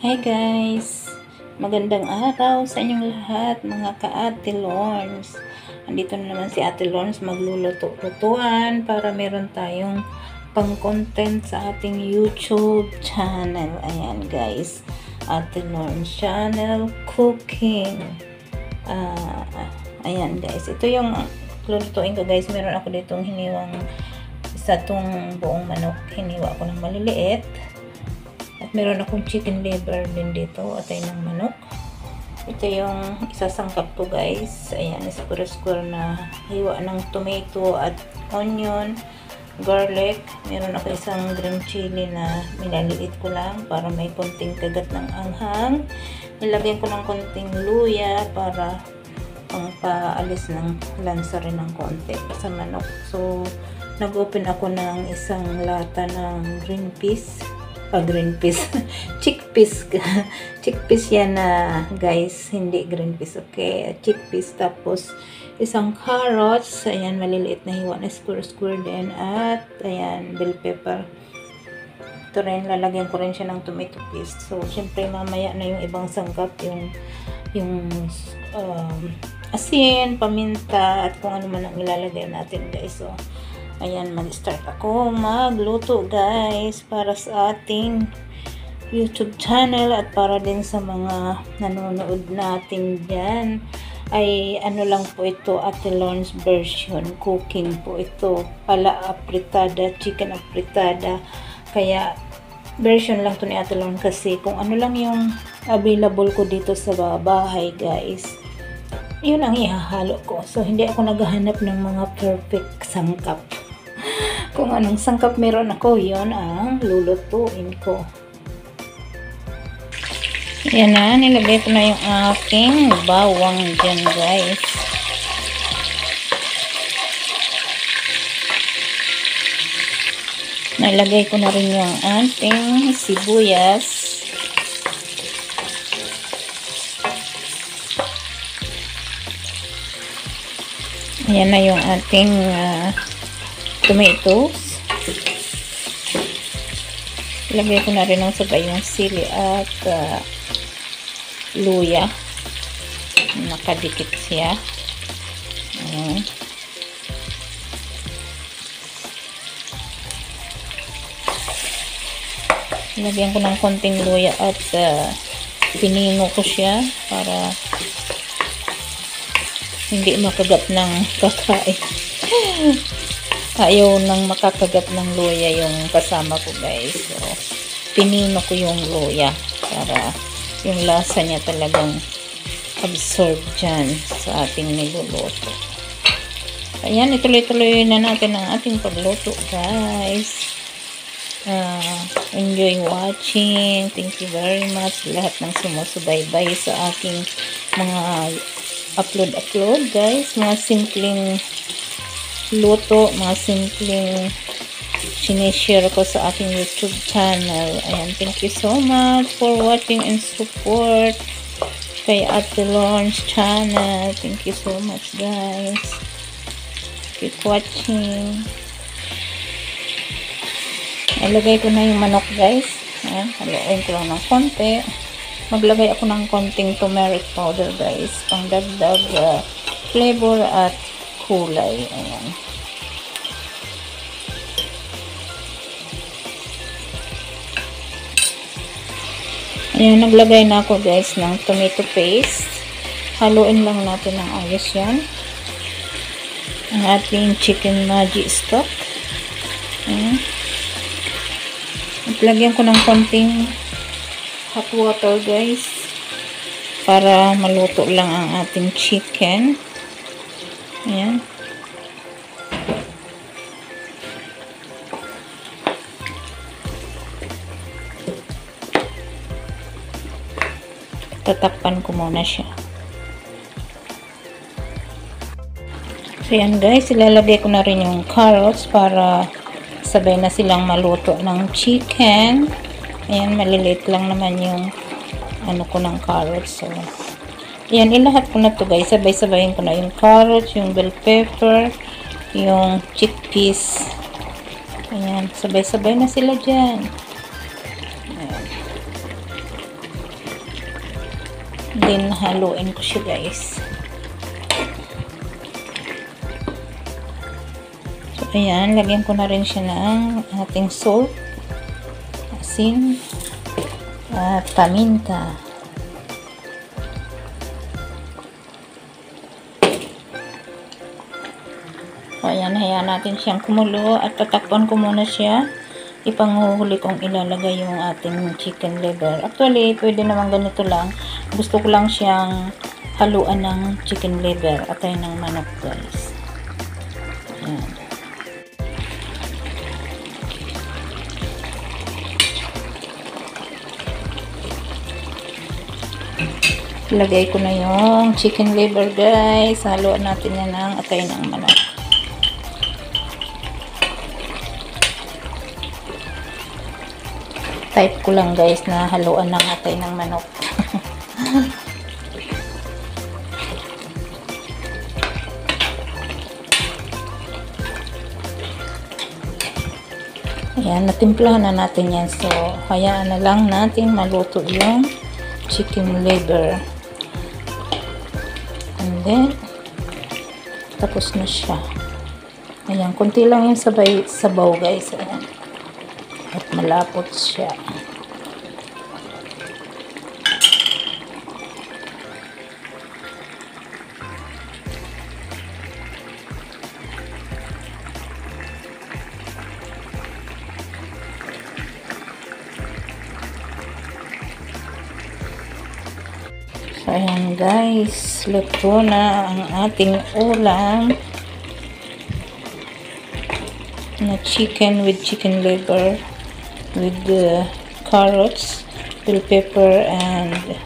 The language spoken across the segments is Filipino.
Hi guys! Magandang araw sa inyong lahat mga ka-Ate Lorns. Andito na naman si Ate Lorns magluluto-lutuan para meron tayong pang-content sa ating YouTube channel. Ayan guys, Ate Lorns Channel Cooking. Ayan guys, ito yung lulutuin ko guys. Meron ako ditong hiniwang isa tong buong manok. Hiniwa ko ng maliliit. At meron akong chicken liver din dito, atay ng manok. Ito yung isasangkap ko guys. Ayan, square-square na hiwa ng tomato at onion, garlic. Meron ako isang green chili na minaliit ko lang para may konting kagat ng anghang. Nilagyan ko ng konting luya para pang-paalis ng lansa rin ng konti sa manok. So, nag-open ako ng isang lata ng green peas. Chickpeas. Chickpeas yan na guys, hindi green peas, okay? Chickpeas, tapos isang carrots, ayan, maliliit na hiwa na square din, at ayan, bell pepper. Ito rin, lalagyan ko rin siya ng tomato paste. So, syempre mamaya na yung ibang sangkap, yung asin, paminta, at kung ano man ang ilalagay natin guys. So, ayan, mag-start ako magluto guys para sa ating YouTube channel at para din sa mga nanonood natin dyan. Ay ano lang po ito, Ate Lorns version cooking po ito, pala apritada, chicken apritada. Kaya version lang to ni Ate Lorns kasi kung ano lang yung available ko dito sa bahay guys, yun ang ihahalo ko. So hindi ako naghahanap ng mga perfect sangkap. Kung anong sangkap meron ako, yon ang lulutuin ko. Yan na, nilagay ko na yung aking bawang dyan guys. Nalagay ko na rin yung ating sibuyas. Ayan na yung ating tomatoes. Ilagay ko na rin ng sabay yung sili at luya. Nakadikit siya. Ayan. Ilagyan ko ng konting luya at pinino ko siya para hindi makagat ng kakain. Ayaw nang makakagat ng luya yung kasama ko guys. So, pinino ko yung luya para yung lasa niya talagang absorb dyan sa ating niluluto. Ayan, ituloy-tuloy na natin ang ating pagluto guys. Enjoy watching. Thank you very much lahat ng sumusubaybay sa aking mga upload guys. Mga simpleng luto, mga simpleng sinishare ko sa aking YouTube channel. Ayan, thank you so much for watching and support kay Ate Lorns channel. Thank you so much guys. Keep watching. Ilagay ko na yung manok guys. Ayan, haluin ko lang ng konti. Maglagay ako ng konting turmeric powder guys, pang dagdag flavor at kulay. Ayan. Ayan, naglagay na ako guys ng tomato paste. Haluin lang natin ng ayos yan. Ang ating chicken magic stock. Ayan. Lagyan ko ng konting hot water guys para maluto lang ang ating chicken. Ayan. Tatakpan ko muna siya. So yan guys, ilalagay ko na rin yung carrots para sabay na silang maluto ng chicken. Ayan, maliliit lang naman yung ano ko ng carrots. So ayan, ilahat ko na to guys. Sabay-sabayin ko na yung carrots, yung bell pepper, yung chickpeas. Ayan, sabay-sabay na sila dyan. Ayan. Then, haluin ko siya guys. So, ayan. Lagyan ko na rin siya ng ating salt, asin, at paminta. So, ayan. Hayaan natin siyang kumulo at tatakpan ko muna siya. Ipanguhuli kong ilalagay yung ating chicken liver. Actually, pwede naman ganito lang. Gusto ko lang siyang haluan ng chicken liver at ay ng manok guys. Ayan. Ilagay ko na yung chicken liver guys. Haluan natin yan ng atay ng manok. Type ko lang guys na haluan ng atay ng manok. Ayan, natimplahan na natin yan. So, hayaan na lang natin maluto yung chicken liver. And then, tapos na siya. Ayan, konti lang yung sabaw guys. Ayan. At malapot siya. So, ayan guys, luto na ang ating ulam na chicken with chicken liver with the carrots, bell pepper, and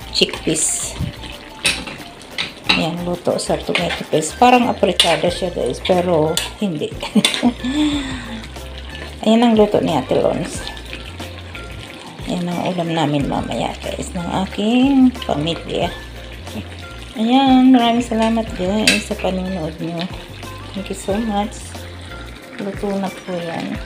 chickpeas. Ayan, luto sa tomato paste. Parang apritada siya guys, pero hindi. Ayan ang luto ni Ate Lons. Yan ang ulam namin mamaya guys ng aking pamilya. Ayan, maraming salamat guys sa panonood nyo. Thank you so much. Luto na po yan.